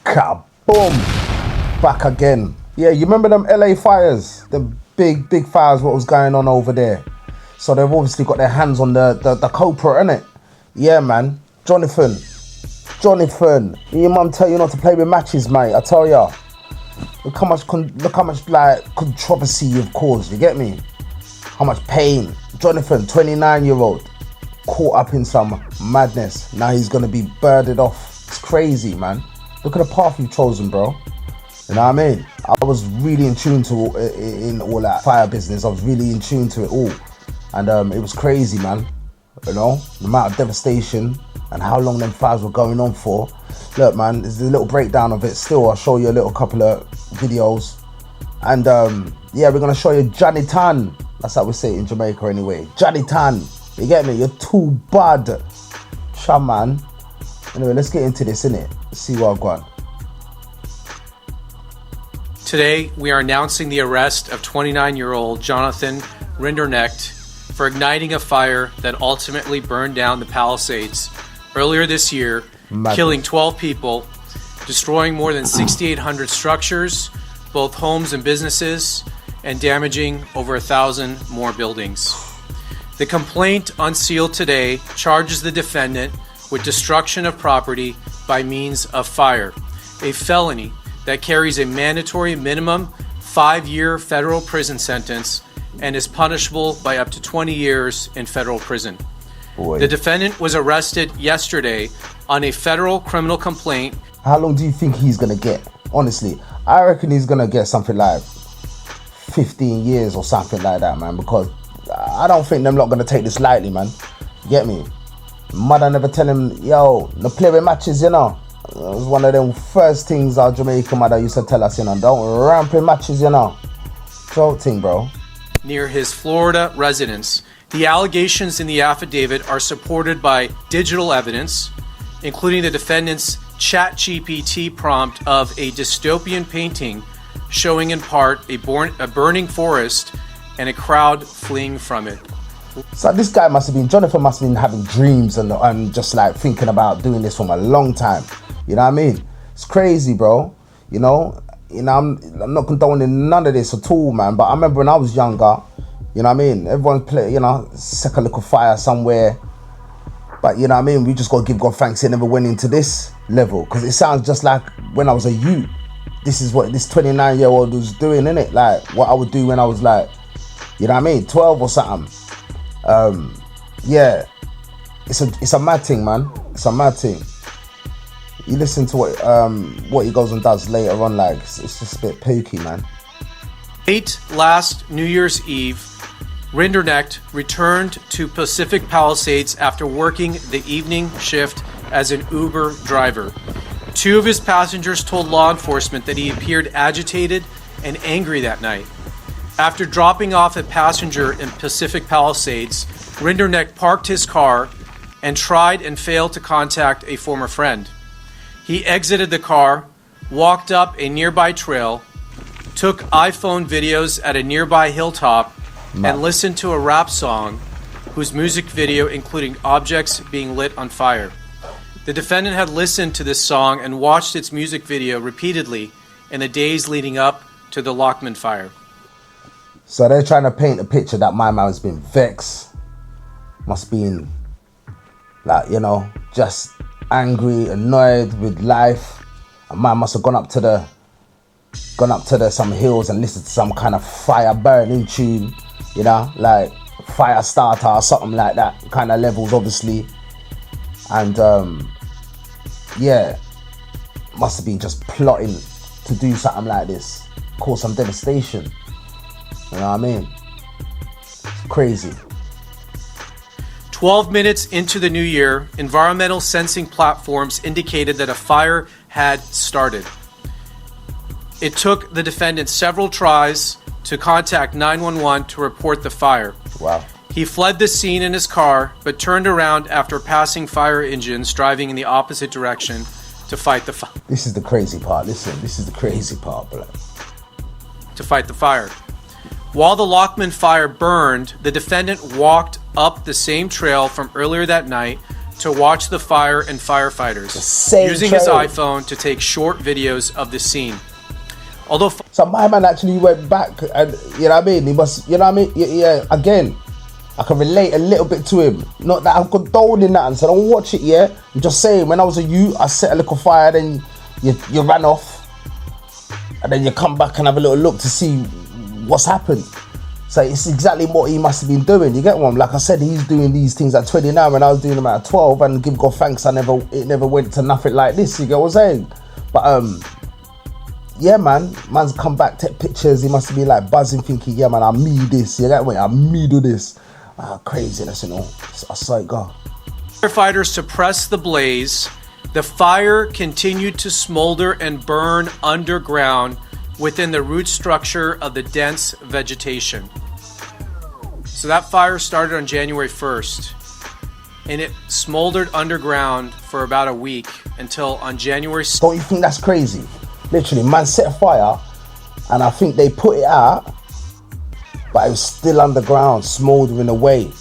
Kaboom! Back again. Yeah, you remember them LA fires? The big fires, what was going on over there? So they've obviously got their hands on the culprit, innit? Yeah, man. Jonathan, your mum tell you not to play with matches, mate. I tell ya. Look how much like controversy you've caused. You get me? How much pain. Jonathan, 29-year-old, caught up in some madness. Now he's gonna be birded off. It's crazy, man. Look at the path you've chosen, bro. You know what I mean? I was really in tune to in all that fire business. I was really in tune to it all, and it was crazy, man. You know, the amount of devastation and how long them fires were going on for. Look, man, there's a little breakdown of it. Still, I'll show you a little couple of videos, and yeah, we're gonna show you Johnny Tan. That's how we say it in Jamaica, anyway. Johnny Tan. You get me? You're too bad, man. Anyway, let's get into this, innit? Let's see what I've got. Today, we are announcing the arrest of 29-year-old Jonathan Rinderknecht for igniting a fire that ultimately burned down the Palisades earlier this year, killing 12 people, destroying more than 6,800 structures, both homes and businesses, and damaging over 1,000 more buildings. The complaint unsealed today charges the defendant with destruction of property by means of fire, a felony that carries a mandatory minimum 5-year federal prison sentence and is punishable by up to 20 years in federal prison. Boy. The defendant was arrested yesterday on a federal criminal complaint. How long do you think he's gonna get? Honestly, I reckon he's gonna get something like 15 years or something like that, man, because I don't think them lot gonna take this lightly, man. Get me? Mother never tell him, yo, no play with matches, you know. It was one of them first things our Jamaican mother used to tell us, you know, don't ramp in matches, you know. Joke thing, bro. Near his Florida residence. The allegations in the affidavit are supported by digital evidence, including the defendant's ChatGPT prompt of a dystopian painting showing in part a burning forest and a crowd fleeing from it. So this guy Jonathan must have been having dreams and just like thinking about doing this from a long time. You know what I mean? It's crazy, bro. You know, I'm not condoning none of this at all, man. But I remember when I was younger, you know what I mean? Everyone play, you know, set a little fire somewhere. But you know what I mean? We just got to give God thanks it never went into this level. Because it sounds just like when I was a youth. This is what this 29-year-old was doing, innit? Like what I would do when I was like, you know what I mean? 12 or something. Yeah. It's a mad thing, man. It's a mad thing. You listen to what he goes and does later on, like it's just a bit pokey, man. Late last New Year's Eve, Rinderknecht returned to Pacific Palisades after working the evening shift as an Uber driver. 2 of his passengers told law enforcement that he appeared agitated and angry that night. After dropping off a passenger in Pacific Palisades, Rinderknecht parked his car and tried and failed to contact a former friend. He exited the car, walked up a nearby trail, took iPhone videos at a nearby hilltop, and listened to a rap song whose music video including objects being lit on fire. The defendant had listened to this song and watched its music video repeatedly in the days leading up to the Lockman fire. So they're trying to paint a picture that my man's been vexed, must be in, like, you know, just angry, annoyed with life. A man must have gone up to the some hills and listened to some kind of fire burning tune, you know, like Firestarter or something like that kind of levels, obviously. And yeah, must have been just plotting to do something like this, cause some devastation. You know what I mean? It's crazy. 12 minutes into the new year, environmental sensing platforms indicated that a fire had started. It took the defendant several tries to contact 911 to report the fire. Wow. He fled the scene in his car, but turned around after passing fire engines driving in the opposite direction to fight the fire. This is the crazy part. Listen, this is the crazy part, bro. To fight the fire. While the Lockman fire burned, the defendant walked up the same trail from earlier that night, to watch the fire and firefighters, using his iPhone to take short videos of the scene. Although so my man actually went back, and you know what I mean, he must, you know what I mean, yeah, again, I can relate a little bit to him. Not that I'm condoning that, and so don't watch it, yeah. I'm just saying, when I was a youth, I set a little fire, then you ran off, and then you come back and have a little look to see what's happened. So it's exactly what he must have been doing. You get one? Like I said, he's doing these things at 29 when I was doing them at 12, and give God thanks, it never went to nothing like this. You get what I'm saying? But yeah, man's come back, take pictures. He must have been like buzzing, thinking, yeah, man, I me this. You get what? I me do this. Craziness, you know. I saw it go. Firefighters suppressed the blaze. The fire continued to smolder and burn underground within the root structure of the dense vegetation. So that fire started on January 1st, and it smoldered underground for about a week until on January 2nd. Don't you think that's crazy? Literally, man set a fire, and I think they put it out, but it was still underground, smoldering away.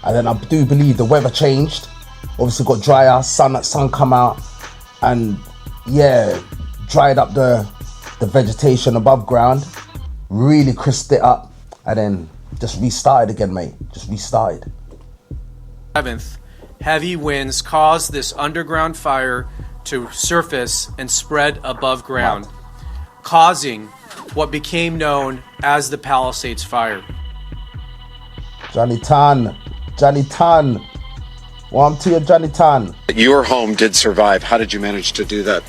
And then I do believe the weather changed. Obviously got drier, sun come out, and yeah, dried up the vegetation above ground, really crisped it up, and then just restarted again, mate. Just restarted. 7th, heavy winds caused this underground fire to surface and spread above ground, causing what became known as the Palisades Fire. Johnny Tan. One to you, Johnny Tan. Your home did survive. How did you manage to do that?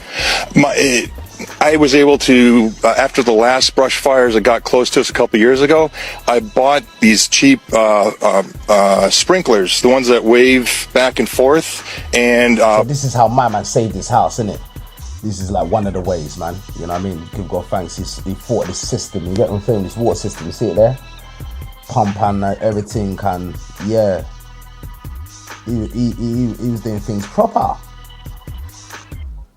I was able to, after the last brush fires that got close to us a couple years ago, I bought these cheap sprinklers, the ones that wave back and forth. And so this is how my man saved his house, isn't it? This is like one of the ways, man. You know what I mean? Give God thanks. He fought this system. You get what I'm saying? This water system. You see it there? Pump and everything can, yeah. He was doing things proper.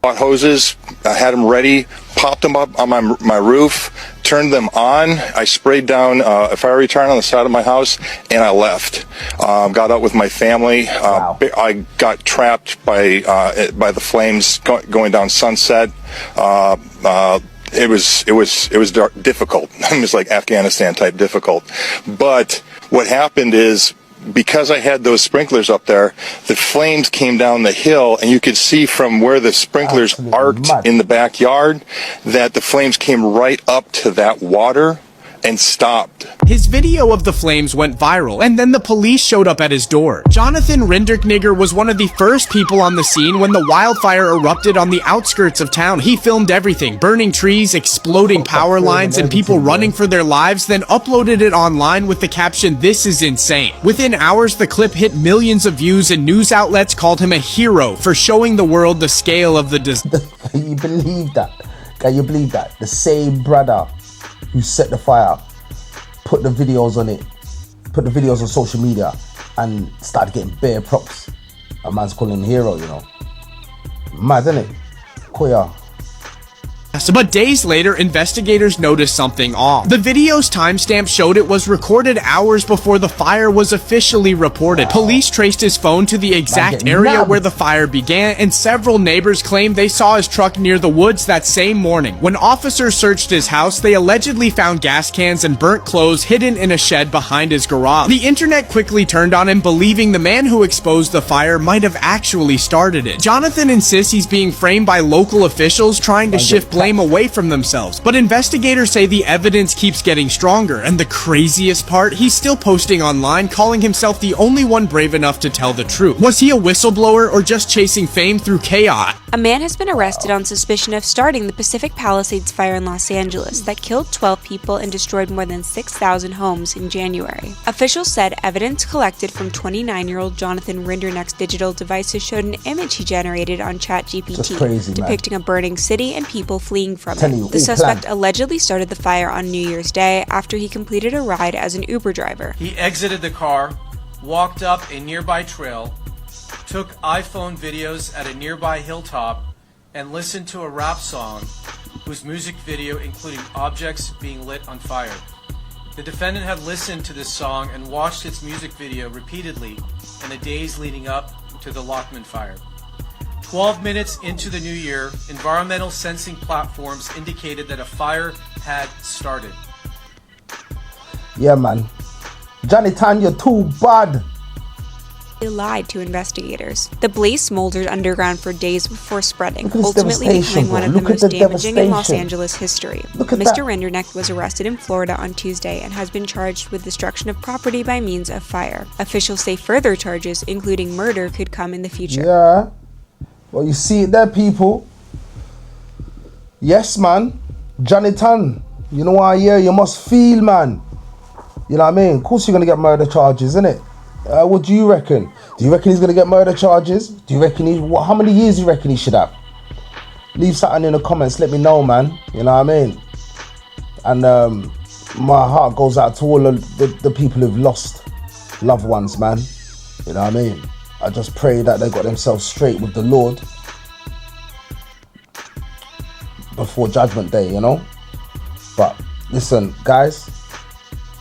Bought hoses, I had them ready, popped them up on my roof, turned them on. I sprayed down a fire retardant on the side of my house, and I left. Got out with my family. Wow. I got trapped by the flames going down Sunset. It was difficult. It was like Afghanistan type difficult. But what happened is, because I had those sprinklers up there, the flames came down the hill, and you could see from where the sprinklers arced in the backyard that the flames came right up to that water and stopped. His video of the flames went viral, and then the police showed up at his door. Jonathan Rinderknigger was one of the first people on the scene when the wildfire erupted on the outskirts of town. He filmed everything, burning trees, exploding power lines, and people running for their lives, then uploaded it online with the caption, "This is insane." Within hours, the clip hit millions of views, and news outlets called him a hero for showing the world the scale of the disaster. Can you believe that? Can you believe that? The same brother who set the fire put the videos on it, put the videos on social media, and started getting bare props. A man's calling him a hero, you know. Mad, isn't it? Koya. But days later, investigators noticed something off. The video's timestamp showed it was recorded hours before the fire was officially reported. Police traced his phone to the exact area where the fire began, and several neighbors claimed they saw his truck near the woods that same morning. When officers searched his house, they allegedly found gas cans and burnt clothes hidden in a shed behind his garage. The internet quickly turned on him, believing the man who exposed the fire might have actually started it. Jonathan insists he's being framed by local officials trying to shift blame away from themselves, but investigators say the evidence keeps getting stronger, and the craziest part, he's still posting online calling himself the only one brave enough to tell the truth. Was he a whistleblower or just chasing fame through chaos? A man has been arrested on suspicion of starting the Pacific Palisades fire in Los Angeles that killed 12 people and destroyed more than 6,000 homes in January. Officials said evidence collected from 29-year-old Jonathan Rinderknigger's digital devices showed an image he generated on ChatGPT, depicting a burning city and people fleeing from it. The suspect allegedly started the fire on New Year's Day after he completed a ride as an Uber driver. He exited the car, walked up a nearby trail, took iPhone videos at a nearby hilltop, and listened to a rap song whose music video included objects being lit on fire. The defendant had listened to this song and watched its music video repeatedly in the days leading up to the Lockman fire. 12 minutes into the new year, environmental sensing platforms indicated that a fire had started. Yeah, man. Johnny Tan, you're too bad. They lied to investigators. The blaze smoldered underground for days before spreading, Look at this ultimately devastation, becoming one bro. of the Look at most the damaging in Los devastation. Angeles history. Look at Mr. that. Rendernecht was arrested in Florida on Tuesday and has been charged with destruction of property by means of fire. Officials say further charges, including murder, could come in the future. Yeah. Well, you see it there, people. Yes, man. Johnny Tan. You know why? Yeah, you must feel, man. You know what I mean? Of course you're going to get murder charges, innit? What do you reckon? Do you reckon he's going to get murder charges? Do you reckon how many years do you reckon he should have? Leave something in the comments. Let me know, man. You know what I mean? And my heart goes out to all of the people who've lost loved ones, man. You know what I mean? I just pray that they got themselves straight with the Lord before Judgment Day, you know? But listen, guys,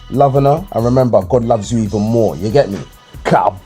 loving her, and remember, God loves you even more. You get me? Cow.